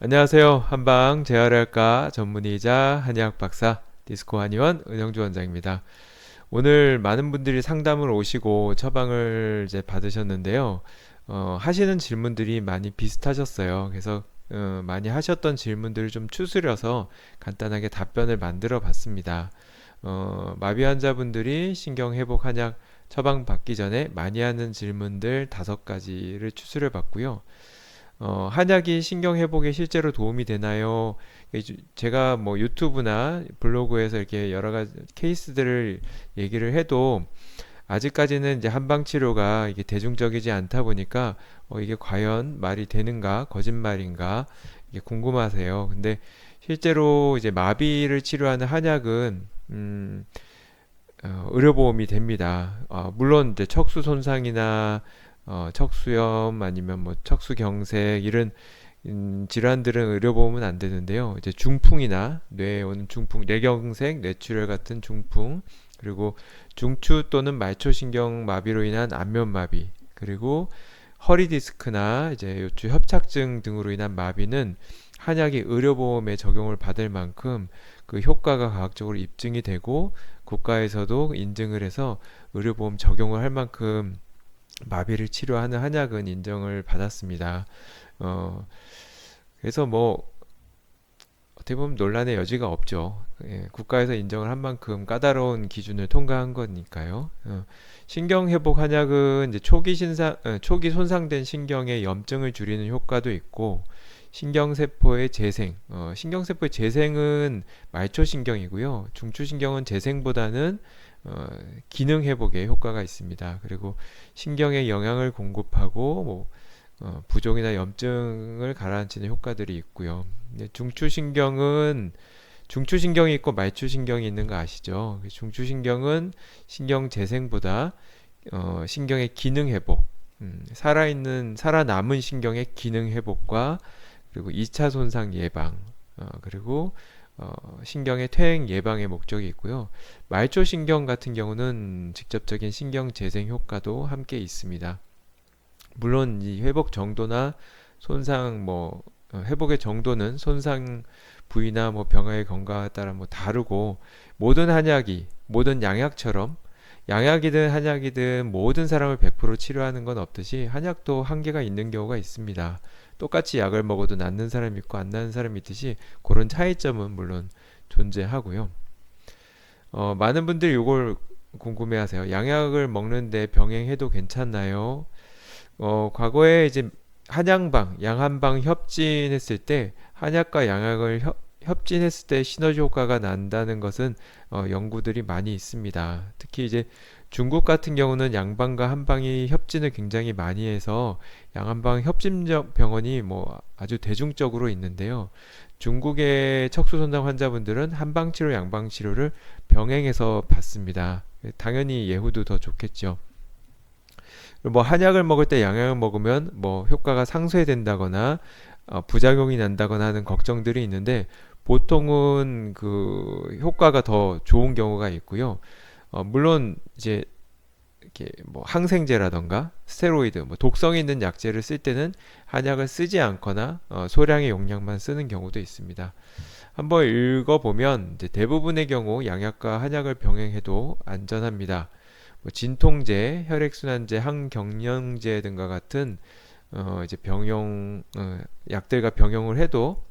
안녕하세요. 한방 재활의학과 전문의이자 한의학 박사 디스코 한의원 은영주 원장입니다. 오늘 많은 분들이 상담을 오시고 처방을 이제 받으셨는데요. 하시는 질문들이 많이 비슷하셨어요. 그래서 많이 하셨던 질문들을 좀 추스려서 간단하게 답변을 만들어 봤습니다. 마비 환자분들이 신경회복 한약 처방 받기 전에 많이 하는 질문들 5가지를 추스려 봤고요. 한약이 신경 회복에 실제로 도움이 되나요? 제가 뭐 유튜브나 블로그에서 이렇게 여러 가지 케이스들을 얘기를 해도 아직까지는 이제 한방 치료가 이게 대중적이지 않다 보니까 이게 과연 말이 되는가, 거짓말인가 이게 궁금하세요. 근데 실제로 이제 마비를 치료하는 한약은 의료보험이 됩니다. 물론 이제 척수 손상이나 척수염 아니면 뭐 척수경색 이런 질환들은 의료보험은 안 되는데요. 이제 중풍이나 뇌에 오는 중풍, 뇌경색, 뇌출혈 같은 중풍, 그리고 중추 또는 말초신경 마비로 인한 안면마비, 그리고 허리 디스크나 이제 요추 협착증 등으로 인한 마비는 한약이 의료보험에 적용을 받을 만큼 그 효과가 과학적으로 입증이 되고 국가에서도 인증을 해서 의료보험 적용을 할 만큼 마비를 치료하는 한약은 인정을 받았습니다. 어, 그래서 뭐 어떻게 보면 논란의 여지가 없죠. 예, 국가에서 인정을 한 만큼 까다로운 기준을 통과한 거니까요. 신경회복 한약은 이제 초기 손상된 신경의 염증을 줄이는 효과도 있고, 신경세포의 재생, 신경세포의 재생은 말초신경이고요. 중추신경은 재생보다는 기능 회복에 효과가 있습니다. 그리고 신경에 영양을 공급하고 부종이나 염증을 가라앉히는 효과들이 있고요. 중추신경이 있고 말추신경이 있는 거 아시죠? 중추신경은 신경 재생보다 신경의 기능 회복, 살아남은 신경의 기능 회복과 그리고 2차 손상 예방, 그리고 신경의 퇴행 예방의 목적이 있고요. 말초신경 같은 경우는 직접적인 신경 재생 효과도 함께 있습니다. 물론 이 회복 정도나 손상 회복의 정도는 손상 부위나 병화의 건강에 따라 다르고, 모든 양약처럼 양약이든 한약이든 모든 사람을 100% 치료하는 건 없듯이 한약도 한계가 있는 경우가 있습니다. 똑같이 약을 먹어도 낫는 사람이 있고 안 낫는 사람이 있듯이 그런 차이점은 물론 존재하고요. 많은 분들이 이걸 궁금해하세요. 양약을 먹는데 병행해도 괜찮나요? 과거에 이제 양한방 협진했을 때 한약과 양약을 협진했을 때 시너지 효과가 난다는 것은 연구들이 많이 있습니다. 특히 이제 중국 같은 경우는 양방과 한방이 협진을 굉장히 많이 해서 양한방 협진 병원이 아주 대중적으로 있는데요. 중국의 척수손상 환자분들은 한방치료, 양방치료를 병행해서 받습니다. 당연히 예후도 더 좋겠죠. 한약을 먹을 때 양약을 먹으면 효과가 상쇄된다거나 부작용이 난다거나 하는 걱정들이 있는데, 보통은 그 효과가 더 좋은 경우가 있고요. 물론 이제 이렇게 항생제라던가 스테로이드, 독성이 있는 약제를 쓸 때는 한약을 쓰지 않거나 소량의 용량만 쓰는 경우도 있습니다. 한번 읽어보면 이제 대부분의 경우 양약과 한약을 병행해도 안전합니다. 진통제, 혈액순환제, 항경련제 등과 같은 이제 약들과 병용을 해도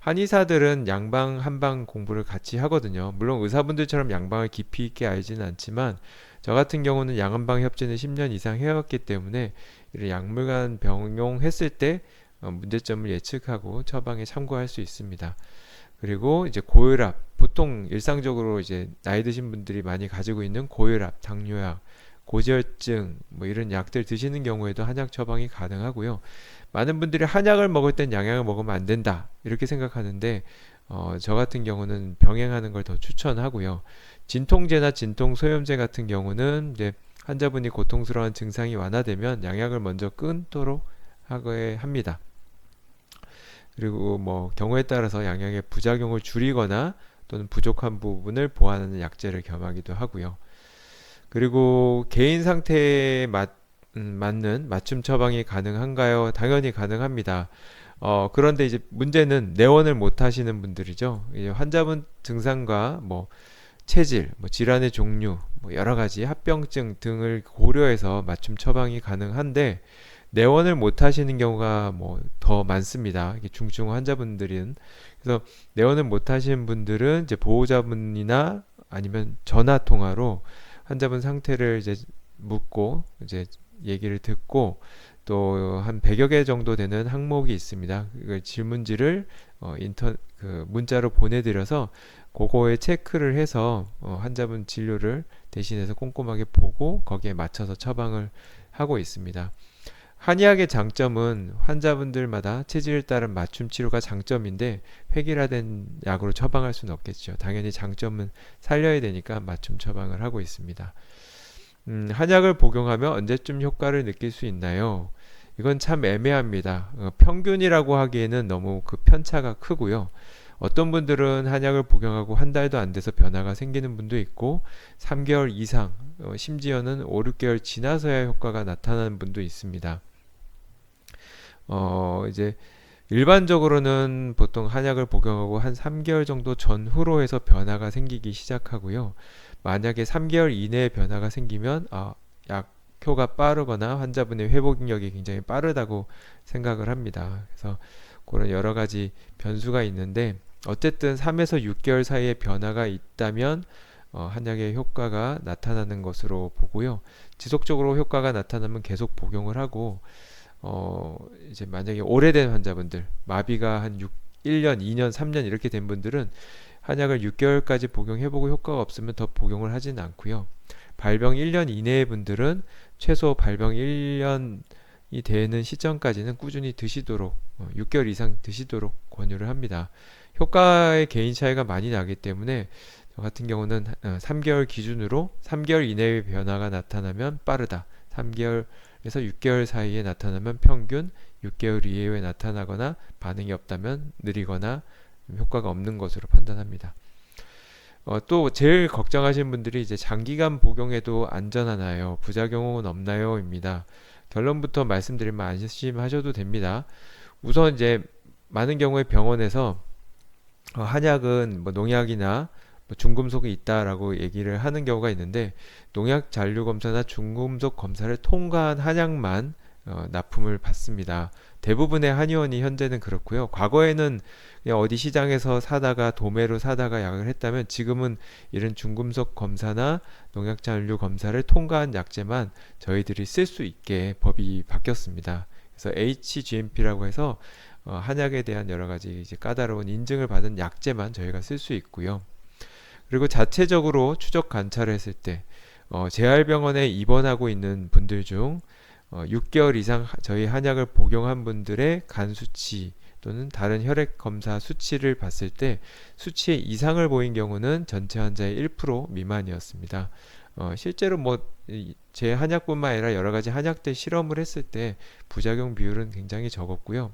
한의사들은 양방, 한방 공부를 같이 하거든요. 물론 의사분들처럼 양방을 깊이 있게 알지는 않지만 저 같은 경우는 양한방 협진을 10년 이상 해왔기 때문에 이런 약물 간 병용했을 때 문제점을 예측하고 처방에 참고할 수 있습니다. 그리고 이제 고혈압, 보통 일상적으로 이제 나이 드신 분들이 많이 가지고 있는 고혈압, 당뇨약, 고지혈증 이런 약들 드시는 경우에도 한약 처방이 가능하고요. 많은 분들이 한약을 먹을 땐 양약을 먹으면 안 된다 이렇게 생각하는데, 저 같은 경우는 병행하는 걸 더 추천하고요. 진통제나 진통소염제 같은 경우는 이제 환자분이 고통스러운 증상이 완화되면 양약을 먼저 끊도록 하게 합니다. 그리고 경우에 따라서 양약의 부작용을 줄이거나 또는 부족한 부분을 보완하는 약제를 겸하기도 하고요. 그리고 개인 상태에 맞는 맞춤 처방이 가능한가요? 당연히 가능합니다. 그런데 이제 문제는 내원을 못 하시는 분들이죠. 이제 환자분 증상과 뭐 체질, 뭐 질환의 종류, 뭐 여러 가지 합병증 등을 고려해서 맞춤 처방이 가능한데 내원을 못 하시는 경우가 뭐 더 많습니다. 이게 중증 환자분들은. 그래서 내원을 못 하시는 분들은 이제 보호자분이나 아니면 전화 통화로 환자분 상태를 이제 묻고 이제 얘기를 듣고 또 한 100여 개 정도 되는 항목이 있습니다. 그 질문지를 그 문자로 보내드려서 그거에 체크를 해서 환자분 진료를 대신해서 꼼꼼하게 보고 거기에 맞춰서 처방을 하고 있습니다. 한의학의 장점은 환자분들마다 체질에 따른 맞춤 치료가 장점인데 획일화된 약으로 처방할 수는 없겠죠. 당연히 장점은 살려야 되니까 맞춤 처방을 하고 있습니다. 한약을 복용하면 언제쯤 효과를 느낄 수 있나요? 이건 참 애매합니다. 평균이라고 하기에는 너무 그 편차가 크고요. 어떤 분들은 한약을 복용하고 한 달도 안 돼서 변화가 생기는 분도 있고 3개월 이상, 심지어는 5, 6개월 지나서야 효과가 나타나는 분도 있습니다. 이제 일반적으로는 보통 한약을 복용하고 한 3개월 정도 전후로 해서 변화가 생기기 시작하고요. 만약에 3개월 이내에 변화가 생기면 약효가 빠르거나 환자분의 회복력이 굉장히 빠르다고 생각을 합니다. 그래서 그런 여러 가지 변수가 있는데 어쨌든 3에서 6개월 사이에 변화가 있다면 한약의 효과가 나타나는 것으로 보고요. 지속적으로 효과가 나타나면 계속 복용을 하고 이제 만약에 오래된 환자분들, 마비가 한 1년, 2년, 3년 이렇게 된 분들은 한약을 6개월까지 복용해보고 효과가 없으면 더 복용을 하지는 않고요. 발병 1년 이내의 분들은 최소 발병 1년이 되는 시점까지는 꾸준히 드시도록 6개월 이상 드시도록 권유를 합니다. 효과의 개인 차이가 많이 나기 때문에 저 같은 경우는 3개월 기준으로 3개월 이내의 변화가 나타나면 빠르다. 3개월에서 6개월 사이에 나타나면 평균, 6개월 이후에 나타나거나 반응이 없다면 느리거나 효과가 없는 것으로 판단합니다. 또 제일 걱정하시는 분들이 이제 장기간 복용해도 안전하나요? 부작용은 없나요?입니다. 결론부터 말씀드리면 안심하셔도 됩니다. 우선 이제 많은 경우에 병원에서 한약은 뭐 농약이나 뭐 중금속이 있다라고 얘기를 하는 경우가 있는데 농약 잔류 검사나 중금속 검사를 통과한 한약만 납품을 받습니다. 대부분의 한의원이 현재는 그렇고요. 과거에는 그냥 어디 시장에서 사다가 도매로 사다가 약을 했다면 지금은 이런 중금속 검사나 농약 잔류 검사를 통과한 약제만 저희들이 쓸 수 있게 법이 바뀌었습니다. 그래서 HGMP라고 해서 한약에 대한 여러 가지 이제 까다로운 인증을 받은 약제만 저희가 쓸 수 있고요. 그리고 자체적으로 추적 관찰을 했을 때 재활병원에 입원하고 있는 분들 중 6개월 이상 저희 한약을 복용한 분들의 간 수치 또는 다른 혈액 검사 수치를 봤을 때 수치에 이상을 보인 경우는 전체 환자의 1% 미만이었습니다. 실제로 뭐 제 한약뿐만 아니라 여러 가지 한약들 실험을 했을 때 부작용 비율은 굉장히 적었고요.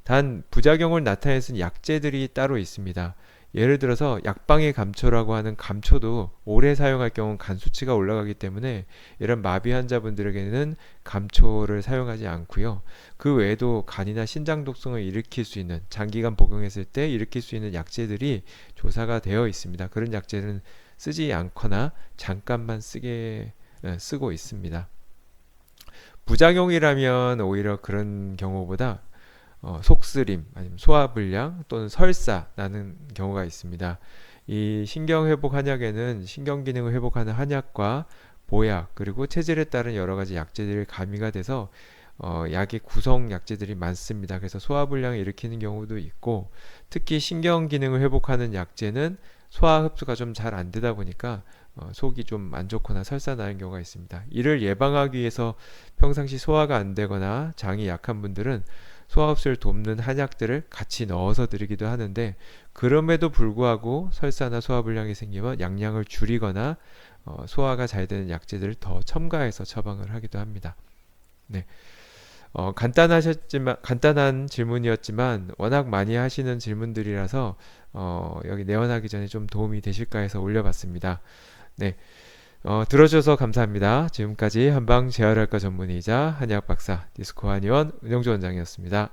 단 부작용을 나타낼 수 있는 약제들이 따로 있습니다. 예를 들어서 약방의 감초라고 하는 감초도 오래 사용할 경우 간 수치가 올라가기 때문에 이런 마비 환자분들에게는 감초를 사용하지 않고요. 그 외에도 간이나 신장 독성을 일으킬 수 있는 장기간 복용했을 때 일으킬 수 있는 약제들이 조사가 되어 있습니다. 그런 약제는 쓰지 않거나 잠깐만 쓰고 있습니다. 부작용이라면 오히려 그런 경우보다 속쓰림, 아니면 소화불량 또는 설사 나는 경우가 있습니다. 이 신경회복 한약에는 신경기능을 회복하는 한약과 보약 그리고 체질에 따른 여러 가지 약제들이 가미가 돼서 약의 구성 약제들이 많습니다. 그래서 소화불량을 일으키는 경우도 있고 특히 신경기능을 회복하는 약제는 소화 흡수가 좀 잘 안 되다 보니까 속이 좀 안 좋거나 설사 나는 경우가 있습니다. 이를 예방하기 위해서 평상시 소화가 안 되거나 장이 약한 분들은 소화흡수를 돕는 한약들을 같이 넣어서 드리기도 하는데 그럼에도 불구하고 설사나 소화불량이 생기면 양량을 줄이거나 소화가 잘 되는 약제들을 더 첨가해서 처방을 하기도 합니다. 네. 간단한 질문이었지만 워낙 많이 하시는 질문들이라서 여기 내원하기 전에 좀 도움이 되실까 해서 올려봤습니다. 네. 들어주셔서 감사합니다. 지금까지 한방 재활할과 전문의이자 한의학 박사 디스코 한의원 은영주 원장이었습니다.